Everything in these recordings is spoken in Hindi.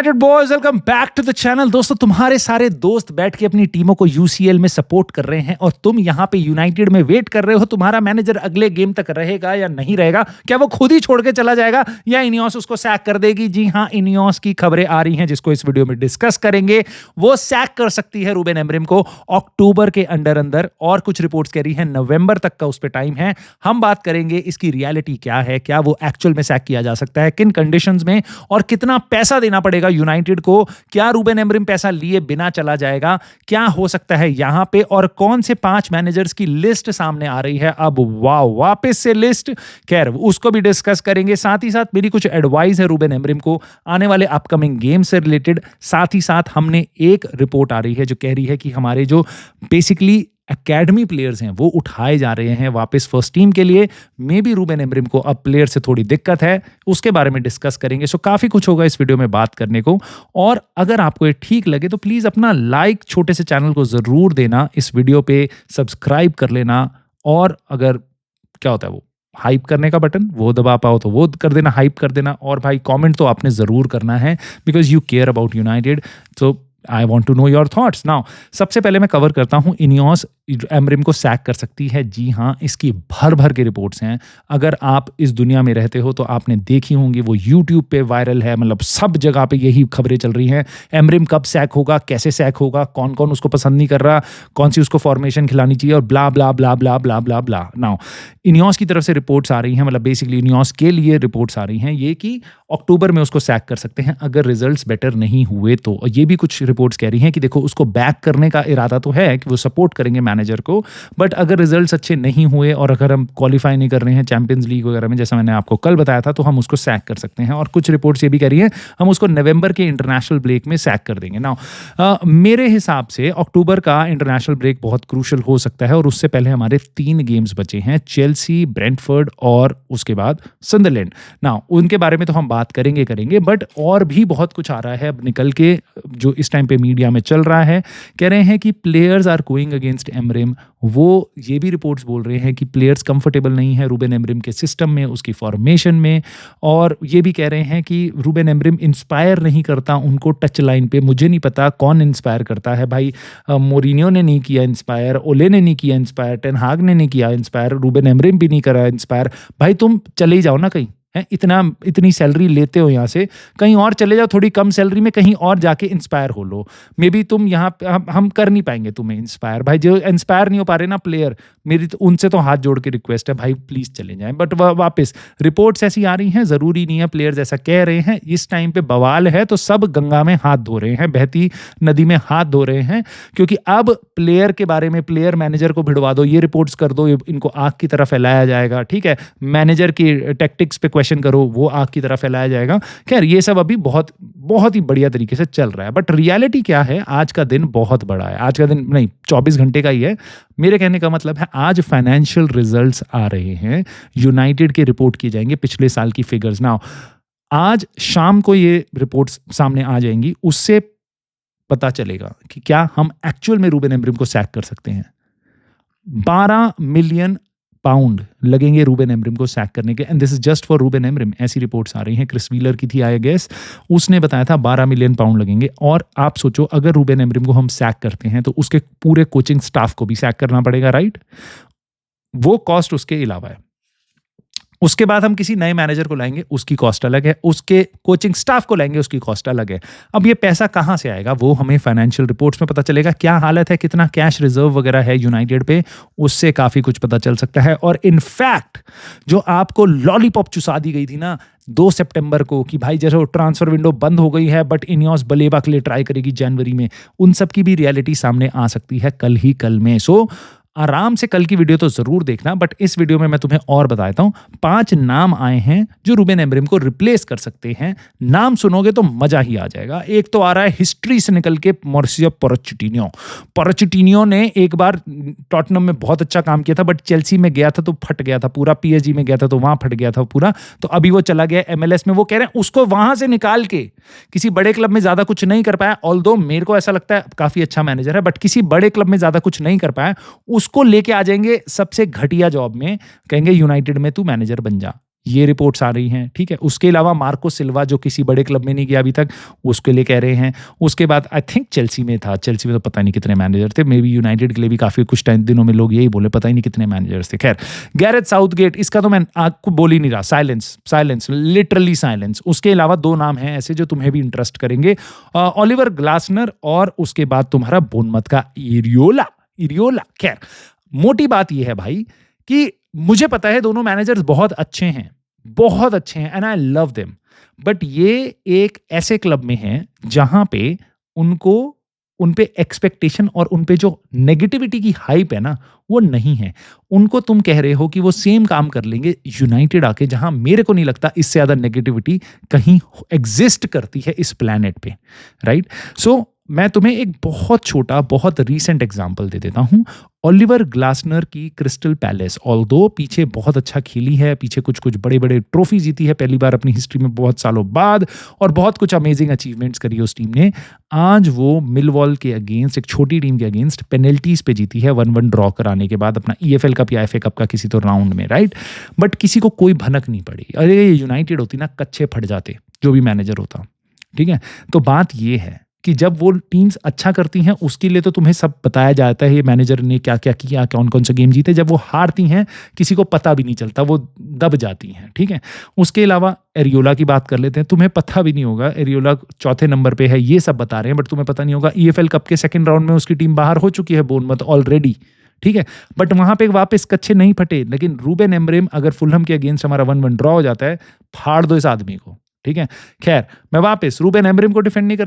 Boys welcome back to the channel. दोस्तों, तुम्हारे सारे दोस्त बैठ के अपनी टीमों को यूसीएल में सपोर्ट कर रहे हैं और तुम यहाँ पे यूनाइटेड में वेट कर रहे हो तुम्हारा मैनेजर अगले गेम तक रहेगा या नहीं रहेगा। क्या वो खुद ही छोड़ के चला जाएगा या इनियोस उसको सैक कर देगी? जी हाँ, इनियोस की खबरें आ रही हैं जिसको इस वीडियो में डिस्कस करेंगे। वो सैक कर सकती है रूबेन एमरिम को अक्टूबर के अंदर और कुछ रिपोर्ट्स कह रही है नवंबर तक का उस पर टाइम है। हम बात करेंगे इसकी रियलिटी क्या है, क्या वो एक्चुअल में सैक किया जा सकता है, किन कंडीशंस में और कितना पैसा देना पड़ेगा यूनाइटेड को। क्या रूबेन एमरिम पैसा लिए बिना चला जाएगा? क्या हो सकता है यहां पे और कौन से 5 मैनेजर्स की लिस्ट सामने आ रही है अब वापस से लिस्ट। खैर, उसको भी डिस्कस करेंगे। साथ ही साथ मेरी कुछ एडवाइस है रूबेन एमरिम को आने वाले अपकमिंग गेम से रिलेटेड। साथ ही साथ हमने एक रिपोर्ट आ रही है जो कह रही है कि हमारे जो बेसिकली एकेडमी प्लेयर्स हैं वो उठाए जा रहे हैं वापस फर्स्ट टीम के लिए। मे बी रूबेन एमरिम को अब प्लेयर से थोड़ी दिक्कत है, उसके बारे में डिस्कस करेंगे। सो काफी कुछ होगा इस वीडियो में बात करने को। और अगर आपको ये ठीक लगे तो प्लीज अपना लाइक छोटे से चैनल को जरूर देना, इस वीडियो पे सब्सक्राइब कर लेना और अगर क्या होता है वो हाइप करने का बटन वो दबा पाओ तो वो कर देना, हाइप कर देना। और भाई कमेंट तो आपने जरूर करना है because you care about United. So I want to know your thoughts. Now सबसे पहले मैं कवर करता हूं इनियोस एमरिम को सैक कर सकती है। जी हाँ, इसकी भर भर के रिपोर्ट्स हैं। अगर आप इस दुनिया में रहते हो तो आपने देखी होंगी, वो यूट्यूब पे वायरल है, मतलब सब जगह पे यही खबरें चल रही हैं। एमरिम कब सैक होगा, कैसे सैक होगा, कौन कौन उसको पसंद नहीं कर रहा, कौन सी उसको फॉर्मेशन खिलानी चाहिए और ब्ला ब्ला ब्ला ब्ला ब्ला ब्ला ब्ला। नाउ इनियोस की तरफ से रिपोर्ट्स आ रही हैं, मतलब बेसिकली इनियोस के लिए रिपोर्ट्स आ रही हैं ये कि अक्टूबर में उसको सैक कर सकते हैं अगर रिजल्ट्स बेटर नहीं हुए तो। और ये भी कुछ रिपोर्ट्स कह रही हैं कि देखो उसको बैक करने का इरादा तो है कि वो सपोर्ट करेंगे मैनेजर को, बट अगर रिजल्ट्स अच्छे नहीं हुए और अगर हम क्वालिफाई नहीं कर रहे हैं चैंपियंस लीग वगैरह में, जैसा मैंने आपको कल बताया था, तो हम उसको सैक कर सकते हैं। और कुछ रिपोर्ट्स ये भी कह रही हैं हम उसको नवंबर के इंटरनेशनल ब्रेक में सैक कर देंगे। नाउ मेरे हिसाब से अक्टूबर का इंटरनेशनल ब्रेक बहुत क्रूशल हो सकता है और उससे पहले हमारे 3 गेम्स बचे हैं, चेल्सी, ब्रेंटफोर्ड और उसके बाद सन्दरलैंड। नाउ उनके बारे में तो हम बात करेंगे, बट और भी बहुत कुछ आ रहा है अब निकल के जो इस टाइम पे मीडिया में चल रहा है। कह रहे हैं कि players are going against Amorim. वो ये भी रिपोर्ट्स बोल रहे हैं कि प्लेयर्स कंफर्टेबल नहीं है रूबेन एमरिम के सिस्टम में, उसकी फॉर्मेशन में। और ये भी कह रहे हैं कि रूबेन एमरिम इंस्पायर नहीं करता उनको टच लाइन पे। मुझे नहीं पता कौन इंस्पायर करता है भाई। मोरिनियो ने नहीं किया इंस्पायर, ओले ने नहीं किया इंस्पायर, टेन हाग ने नहीं किया इंस्पायर, रूबेन एमरिम भी नहीं करा इंस्पायर। भाई तुम चले ही जाओ ना कहीं, है इतनी सैलरी लेते हो यहाँ से, कहीं और चले जाओ, थोड़ी कम सैलरी में कहीं और जाके इंस्पायर हो लो। मे बी तुम यहाँ हम कर नहीं पाएंगे तुम्हें इंस्पायर। भाई जो इंस्पायर नहीं हो पा रहे ना प्लेयर, मेरी तो उनसे तो हाथ जोड़ के रिक्वेस्ट है भाई प्लीज चले जाएं। बट वापस रिपोर्ट्स ऐसी आ रही हैं, जरूरी नहीं है प्लेयर्स ऐसा कह रहे हैं। इस टाइम पे बवाल है तो सब गंगा में हाथ धो रहे हैं, बहती नदी में हाथ धो रहे हैं, क्योंकि अब प्लेयर के बारे में प्लेयर मैनेजर को भिड़वा दो, ये रिपोर्ट्स कर दो, इनको आग की तरफ फैलाया जाएगा। ठीक है, मैनेजर की टैक्टिक्स पे क्वेश्चन करो, वो आग की तरफ फैलाया जाएगा। खैर ये सब अभी बहुत बहुत ही बढ़िया तरीके से चल रहा है, बट रियलिटी क्या है, आज का दिन बहुत बड़ा है। आज का दिन नहीं, 24 घंटे का ही है। मेरे कहने का मतलब है आज फाइनेंशियल रिजल्ट्स आ रहे हैं, यूनाइटेड के रिपोर्ट किए जाएंगे पिछले साल की फिगर्स। नाउ आज शाम को ये रिपोर्ट्स सामने आ जाएंगी, उससे पता चलेगा कि क्या हम एक्चुअल में रूबेन एमरिम को सैक कर सकते हैं। 12 मिलियन पाउंड लगेंगे रूबेन एमरिम को सैक करने के, and this is just for Ruben Amorim. ऐसी रिपोर्ट्स आ रही हैं, क्रिस व्हीलर की थी आई गेस, उसने बताया था 12 मिलियन पाउंड लगेंगे। और आप सोचो अगर रूबेन एमरिम को हम सैक करते हैं तो उसके पूरे कोचिंग स्टाफ को भी सैक करना पड़ेगा, राइट? वो कॉस्ट उसके अलावा है। उसके बाद हम किसी नए मैनेजर को लाएंगे, उसकी कॉस्ट अलग है, उसके कोचिंग स्टाफ को लाएंगे, उसकी कॉस्ट अलग है। अब ये पैसा कहां से आएगा वो हमें फाइनेंशियल रिपोर्ट्स में पता चलेगा। क्या हालत है, कितना कैश रिजर्व वगैरह है यूनाइटेड पे, उससे काफी कुछ पता चल सकता है। और इनफैक्ट जो आपको लॉलीपॉप चुसा दी गई थी ना 2 सितंबर को कि भाई जैसे ट्रांसफर विंडो बंद हो गई है बट इनियोस बलेबा के लिए ट्राई करेगी जनवरी में, उन सब की भी रियलिटी सामने आ सकती है कल में। सो आराम से कल की वीडियो तो जरूर देखना, बट इस वीडियो में मैं तुम्हें और बताता हूं 5 नाम आए हैं जो रूबेन एमरिम को रिप्लेस कर सकते हैं। नाम सुनोगे तो मजा ही आ जाएगा। एक तो आ रहा है हिस्ट्री से निकल के मॉरिसियो पोचेटिनो ने एक बार टॉटनहम में बहुत अच्छा काम किया था, बट चेल्सी में गया था तो फट गया था पूरा, PSG में गया था तो वहां फट गया था पूरा, तो अभी वो चला गया MLS में। वो कह रहे हैं उसको वहां से निकाल के किसी बड़े क्लब में ज्यादा कुछ नहीं कर पाया, ऑल्दो मेरे को ऐसा लगता है काफी अच्छा मैनेजर है, बट किसी बड़े क्लब में ज्यादा कुछ नहीं कर पाया, उसको लेके आ जाएंगे सबसे घटिया जॉब में, कहेंगे यूनाइटेड में तू मैनेजर बन जा। ये रिपोर्ट्स आ रही हैं, ठीक है। उसके अलावा मार्को सिल्वा जो किसी बड़े क्लब में नहीं गया अभी तक, उसके लिए कह रहे हैं। उसके बाद आई थिंक चेल्सी में था, चेल्सी में तो पता नहीं कितने मैनेजर थे, मे बी यूनाइटेड के लिए भी काफ़ी कुछ टाइम दिनों में लोग यही बोले, पता ही नहीं कितने मैनेजर्स थे। खैर, गैरेथ साउथगेट, इसका तो मैं आपको बोल ही नहीं रहा, साइलेंस साइलेंस, लिटरली साइलेंस। उसके अलावा 2 नाम हैं ऐसे जो तुम्हें भी इंटरेस्ट करेंगे, ओलिवर ग्लासनर और उसके बाद तुम्हारा बोर्नमथ का इरियोला। खैर, मोटी बात यह है भाई कि मुझे पता है दोनों मैनेजर्स बहुत अच्छे हैं and I love them, but ये एक ऐसे क्लब में हैं जहां पे उनको उन पे एक्सपेक्टेशन और उन पे जो नेगेटिविटी की हाइप है ना, वो नहीं है। उनको तुम कह रहे हो कि वो सेम काम कर लेंगे यूनाइटेड आके, जहां मेरे को नहीं लगता इससे ज्यादा नेगेटिविटी कहीं एग्जिस्ट करती है इस प्लैनेट पे, राइट। सो मैं तुम्हें एक बहुत छोटा, बहुत रीसेंट एग्जांपल दे देता हूं। ओलिवर ग्लासनर की क्रिस्टल पैलेस, ऑल्दो पीछे बहुत अच्छा खेली है, पीछे कुछ कुछ बड़े बड़े ट्रॉफी जीती है पहली बार अपनी हिस्ट्री में बहुत सालों बाद, और बहुत कुछ अमेजिंग अचीवमेंट्स करी है उस टीम ने। आज वो मिलवॉल के अगेंस्ट, एक छोटी टीम के अगेंस्ट पेनल्टीज पे जीती है 1-1 ड्रॉ कराने के बाद अपना EFL कप या FA कप का किसी तो राउंड में, राइट। बट किसी को कोई भनक नहीं पड़ी। अरे ये यूनाइटेड होती ना, कच्चे फट जाते जो भी मैनेजर होता, ठीक है। तो बात ये है कि जब वो टीम्स अच्छा करती हैं उसके लिए तो तुम्हें सब बताया जाता है, ये मैनेजर ने क्या क्या किया, कौन कौन से गेम जीते। जब वो हारती हैं किसी को पता भी नहीं चलता, वो दब जाती हैं, ठीक है। उसके अलावा एरियोला की बात कर लेते हैं। तुम्हें पता भी नहीं होगा, एरियोला 4थे नंबर पे है, ये सब बता रहे हैं, बट तुम्हें पता नहीं होगा EFL कप के 2nd राउंड में उसकी टीम बाहर हो चुकी है, बोर्नमथ ऑलरेडी, ठीक है। बट वहां पे वापस कच्चे नहीं फटे। लेकिन रूबेन एमरेम अगर फुलहम के अगेंस्ट हमारा 1-1 ड्रॉ हो जाता है, फाड़ दो इस आदमी को, ठीक है। खैर, मैं वापस रूबेन एमरेम को डिफेंड नहीं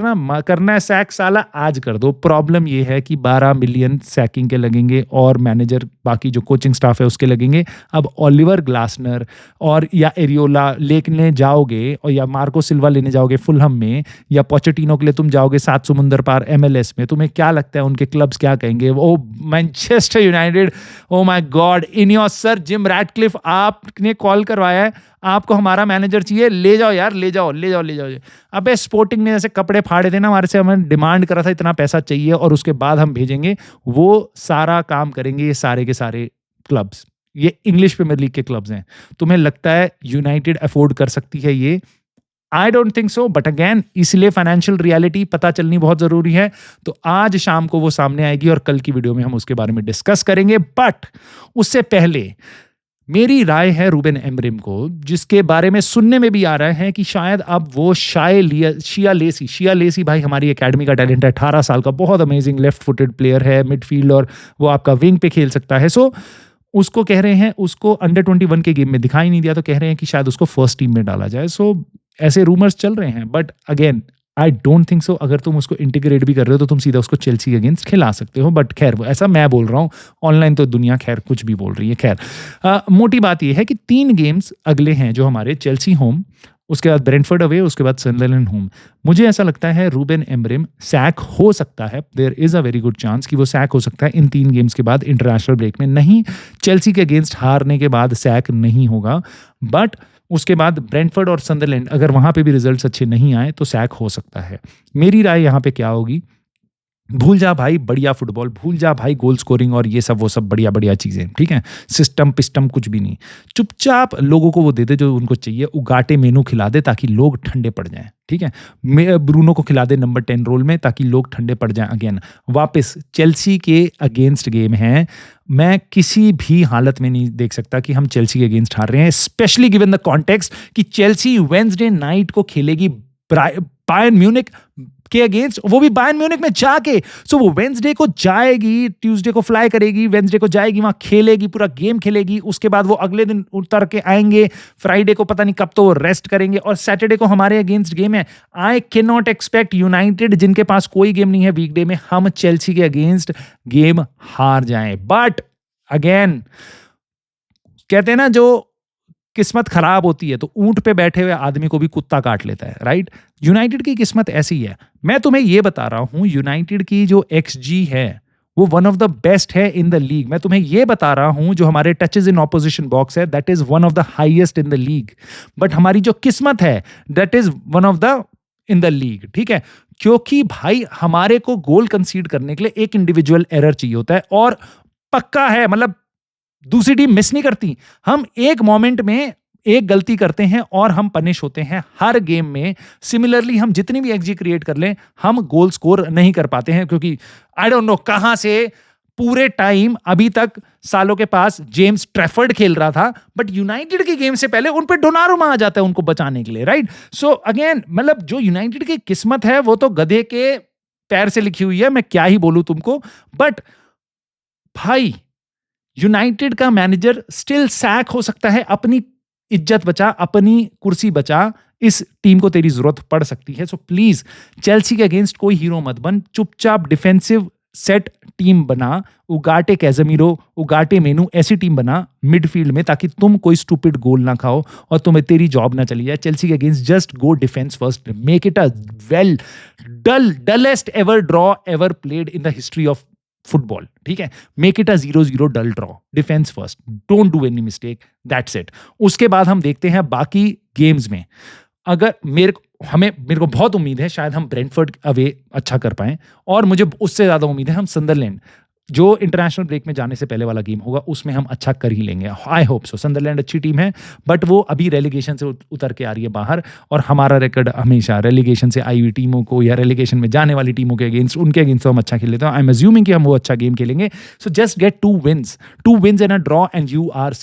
करना है सैक साला आज कर दो। प्रॉब्लम ये है कि 12 मिलियन सैकिंग के लगेंगे और मैनेजर बाकी जो कोचिंग स्टाफ है उसके लगेंगे। अब ओलिवर ग्लासनर और या एरियोला लेने जाओगे, और या मार्को सिल्वा लेने जाओगे फुलहम में, या पोचेटिनो के लिए तुम जाओगे 7 समुंदर पार MLS में, तुम्हें क्या लगता है उनके क्लब्स क्या कहेंगे? Oh Manchester United, oh my God, in your sir Jim Ratcliffe, आपने कॉल करवाया है, आपको हमारा मैनेजर चाहिए, ले जाओ यार, ले जाओ। अबे स्पोर्टिंग ने जैसे कपड़े फाड़े थे ना हमारे से, हमें डिमांड करा था इतना पैसा चाहिए और उसके बाद हम भेजेंगे, वो सारा काम करेंगे ये सारे के सारे क्लब्स। ये इंग्लिश प्रीमियर लीग के क्लब्स हैं। तुम्हें लगता है यूनाइटेड अफोर्ड कर सकती है ये? I don't think so, but again इसलिए फाइनेंशियल रियलिटी पता चलनी बहुत जरूरी है। तो आज शाम को वो सामने आएगी और कल की वीडियो में हम उसके बारे में डिस्कस करेंगे। बट उससे पहले मेरी राय है रूबेन एमरेम को, जिसके बारे में सुनने में भी आ रहा है कि शायद अब वो शिया लेसी भाई हमारी एकेडमी का टैलेंट है, 18 साल का, बहुत अमेजिंग लेफ्ट फुटेड प्लेयर है, मिडफील्ड, और वो आपका विंग पे खेल सकता है। सो उसको कह रहे हैं, उसको अंडर 21 के गेम में दिखाई नहीं दिया, तो कह रहे हैं कि शायद उसको फर्स्ट टीम में डाला जाए। सो ऐसे रूमर्स चल रहे हैं, but again I don't think so. अगर तुम उसको इंटीग्रेट भी कर रहे हो तो तुम सीधा उसको चेल्सी के अगेंस्ट खिला सकते हो, बट खैर ऐसा मैं बोल रहा हूँ, ऑनलाइन तो दुनिया खैर कुछ भी बोल रही है। खैर, मोटी बात यह है कि 3 गेम्स अगले हैं जो हमारे, चेल्सी होम, उसके बाद ब्रेंटफोर्ड अवे, उसके बाद सनडरलैंड होम। मुझे ऐसा लगता है रूबेन एमरेम सैक हो सकता है, there is a very good chance कि वो सैक हो सकता है इन 3 गेम्स के बाद इंटरनेशनल ब्रेक में। नहीं, चेल्सी के अगेंस्ट हारने के बाद सैक नहीं होगा, बट उसके बाद ब्रेंटफोर्ड और सनडरलैंड अगर वहां पे भी रिजल्ट्स अच्छे नहीं आए तो सैक हो सकता है। मेरी राय यहाँ पे क्या होगी, भूल जा भाई बढ़िया फुटबॉल, भूल जा भाई गोल स्कोरिंग और ये सब वो सब बढ़िया बढ़िया चीजें, ठीक है। सिस्टम पिस्टम कुछ भी नहीं, चुपचाप लोगों को वो दे दे जो उनको चाहिए, उगाटे मेनू खिला दे ताकि लोग ठंडे पड़ जाएं, ठीक है। ब्रूनो को खिला दे नंबर 10 रोल में ताकि लोग ठंडे पड़ जाएं। अगेन वापस चेल्सी के अगेंस्ट गेम है, मैं किसी भी हालत में नहीं देख सकता कि हम चेल्सी के अगेंस्ट हार रहे हैं, स्पेशली गिवन द कॉन्टेक्स्ट कि चेल्सी वेडनेसडे नाइट को खेलेगी बायर्न म्यूनिख के अगेंस्ट, वो भी बायर्न म्यूनिख में जाके। सो वो वेडनेसडे को जाएगी, ट्यूसडे को फ्लाई करेगी, वेडनेसडे को जाएगी, वहां खेलेगी, पूरा गेम खेलेगी, उसके बाद वो अगले दिन उतर के आएंगे, फ्राइडे को पता नहीं कब तो वो रेस्ट करेंगे, और सैटरडे को हमारे अगेंस्ट गेम है। I can not expect United, जिनके पास कोई गेम नहीं है वीकडे में, हम चेल्सी के अगेंस्ट गेम हार जाएं। बट अगेन कहते हैं ना, जो किस्मत खराब होती है तो ऊंट पे बैठे हुए आदमी को भी कुत्ता काट लेता है, राइट। यूनाइटेड की किस्मत ऐसी है। मैं तुम्हें यह बता रहा हूं, यूनाइटेड की जो XG है वो वन ऑफ द बेस्ट है इन द लीग। मैं तुम्हें यह बता रहा हूं, जो हमारे टचेस इन ऑपोजिशन बॉक्स है that is one of the highest in the league. But हमारी जो किस्मत है that is one of the in the league, ठीक है। क्योंकि भाई हमारे को गोल कंसीड करने के लिए एक इंडिविजुअल एरर चाहिए होता है, और पक्का है, मतलब दूसरी टीम मिस नहीं करती। हम एक मोमेंट में एक गलती करते हैं और हम पनिश होते हैं हर गेम में। सिमिलरली हम जितनी भी एक्सजी क्रिएट कर लें, हम गोल स्कोर नहीं कर पाते हैं, क्योंकि आई डोंट नो कहां से पूरे टाइम अभी तक सालों के पास जेम्स ट्रैफर्ड खेल रहा था, बट यूनाइटेड के गेम से पहले उन पे डोनारुमा आ जाता है उनको बचाने के लिए, राइट? सो अगेन मतलब जो यूनाइटेड की किस्मत है वो तो गधे के पैर से लिखी हुई है, मैं क्या ही बोलूं तुमको। बट भाई यूनाइटेड का मैनेजर स्टिल सैक हो सकता है। अपनी इज्जत बचा, अपनी कुर्सी बचा, इस टीम को तेरी जरूरत पड़ सकती है। सो प्लीज चेल्सी के अगेंस्ट कोई हीरो मत बन, चुपचाप डिफेंसिव सेट टीम बना, उगाटे कैज़मीरो, उगाटे मेनू ऐसी टीम बना मिडफील्ड में, ताकि तुम कोई स्टूपिड गोल ना खाओ और तुम्हें तेरी जॉब ना चली जाए। चेल्सी के against just go defence first, make it a well dullest ever draw ever played in the history of football, ठीक है? Make it a 0-0 dull draw, defence first, don't do any mistake, that's it. उसके बाद हम देखते हैं बाकी गेम्स में। अगर मेरे को बहुत उम्मीद है शायद हम ब्रेंटफोर्ड अवे अच्छा कर पाएं, और मुझे उससे ज्यादा उम्मीद है हम संदरलैंड, जो इंटरनेशनल ब्रेक में जाने से पहले वाला गेम होगा, उसमें हम अच्छा कर ही लेंगे। I hope so. संदरलैंड अच्छी टीम है, बट वो अभी रेलीगेशन से उतर के आ रही है बाहर, और हमारा रिकॉर्ड हमेशा रेलीगेशन से आई हुई टीमों को या रेलीगेशन में जाने वाली टीमों के अगेंस्ट, उनके अगेंस्ट तो हम अच्छा खेल लेते हैं। आई एम अज्यूमिंग कि हम वो अच्छा गेम खेलेंगे। So just get 2 wins and a draw and you are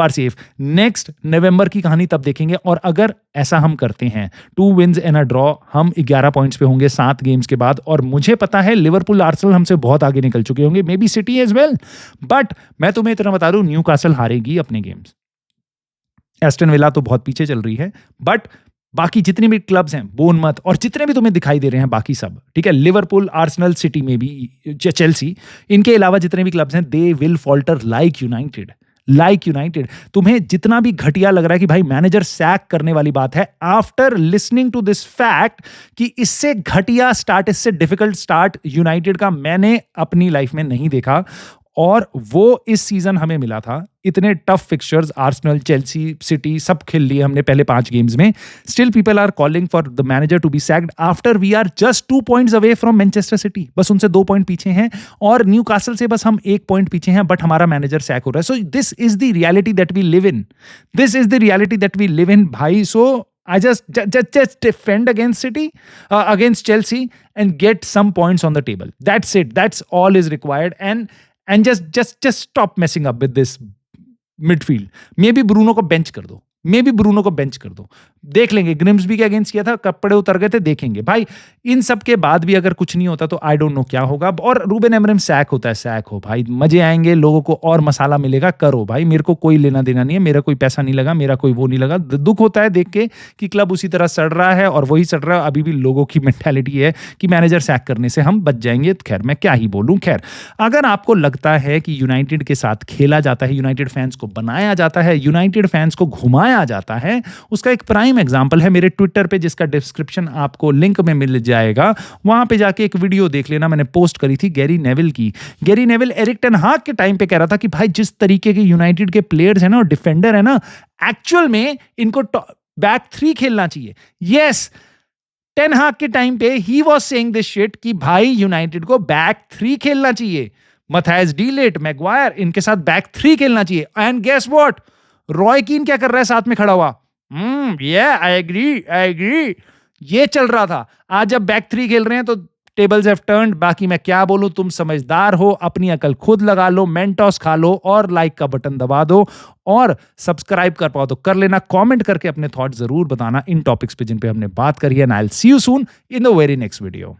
safe. Next November की कहानी तब देखेंगे, और अगर ऐसा हम करते हैं 2 wins एंड अ ड्रॉ, हम 11 पॉइंट्स पे होंगे 7 गेम्स के बाद, और मुझे पता है लिवरपूल, आर्सेनल हमसे बहुत आगे निकल चुके होंगे, maybe City as well, but मैं तुम्हें इतना बता दूं, न्यूकासल हारेगी अपने गेम्स। एस्टन विला तो बहुत पीछे चल रही है, बट बाकी जितने भी क्लब्स हैं, बोर्नमथ और जितने भी तुम्हें दिखाई दे रहे हैं बाकी सब, ठीक है, लिवरपूल, आर्सेनल, सिटी में भी, चेल्सी, इनके अलावा जितने भी क्लब्स हैं, they will falter like United. तुम्हें जितना भी घटिया लग रहा है कि भाई मैनेजर सैक करने वाली बात है, after listening to this fact कि इससे घटिया स्टार्ट, इससे डिफिकल्ट स्टार्ट यूनाइटेड का मैंने अपनी लाइफ में नहीं देखा, और वो इस सीजन हमें मिला था। इतने tough fixtures, Arsenal, Chelsea, City सब खेल लिए हमने पहले 5 गेम्स में। Still people are calling for the manager to be sacked after we are just 2 points away from Manchester City. बस उनसे 2 पॉइंट पीछे हैं, और न्यूकासल से बस हम 1 पॉइंट पीछे हैं, बट हमारा मैनेजर सैक हो रहा है। So this is the reality that we live in भाई। So I just defend against City, against Chelsea, and get some points on the table. That's it. That's all is required. And just stop messing up with this midfield. Maybe Bruno को bench कर दो, देख लेंगे। ग्रिम्सबी के अगेंस्ट किया था, कपड़े उतर गए थे, देखेंगे भाई। इन सब के बाद भी अगर कुछ नहीं होता तो आई डोंट नो क्या होगा। और रूबेन एमरम सैक होता है, सैक हो भाई, मजे आएंगे, लोगों को और मसाला मिलेगा, करो भाई, मेरे को कोई लेना देना नहीं है, मेरा कोई पैसा नहीं लगा, मेरा कोई वो नहीं लगा। दुख होता है देख के कि क्लब उसी तरह सड़ रहा है, और वही सड़ रहा है। अभी भी लोगों की मेंटालिटी है कि मैनेजर सैक करने से हम बच जाएंगे। खैर मैं क्या ही बोलूं। खैर अगर आपको लगता है कि यूनाइटेड के साथ खेला जाता है, यूनाइटेड फैंस को बनाया जाता है, यूनाइटेड फैंस को घुमाया जाता है, उसका एक प्राइम एग्जांपल है मेरे ट्विटर पे, जिसका डिस्क्रिप्शन आपको लिंक में मिल जाएगा। वहां पे जाके एक वीडियो देख लेना, मैंने पोस्ट करी थी गैरी नेविल की। गैरी नेविल एरिक टेन हाग के टाइम पे कह रहा था कि भाई जिस तरीके के यूनाइटेड के प्लेयर्स हैं ना और डिफेंडर है ना, एक्चुअल में इनको बैक 3 खेलना चाहिए। यस, टेन हाग के टाइम पे he was saying this shit कि भाई यूनाइटेड को बैक 3 खेलना चाहिए। मैथायस डीलेट, मैगवायर, इनके साथ बैक 3 खेलना चाहिए। एंड गेस व्हाट, रॉय कीन क्या कर रहा है साथ में खड़ा हुआ? आई एग्री, ये चल रहा था। आज जब बैक 3 खेल रहे हैं तो टेबल्स हैव टर्न्ड। बाकी मैं क्या बोलूं, तुम समझदार हो, अपनी अकल खुद लगा लो, मेंटोस खा लो, और लाइक का बटन दबा दो, और सब्सक्राइब कर पाओ तो कर लेना। कमेंट करके अपने थॉट जरूर बताना इन टॉपिक्स पे जिन पे हमने बात करी है। And I will see you soon in the very next video.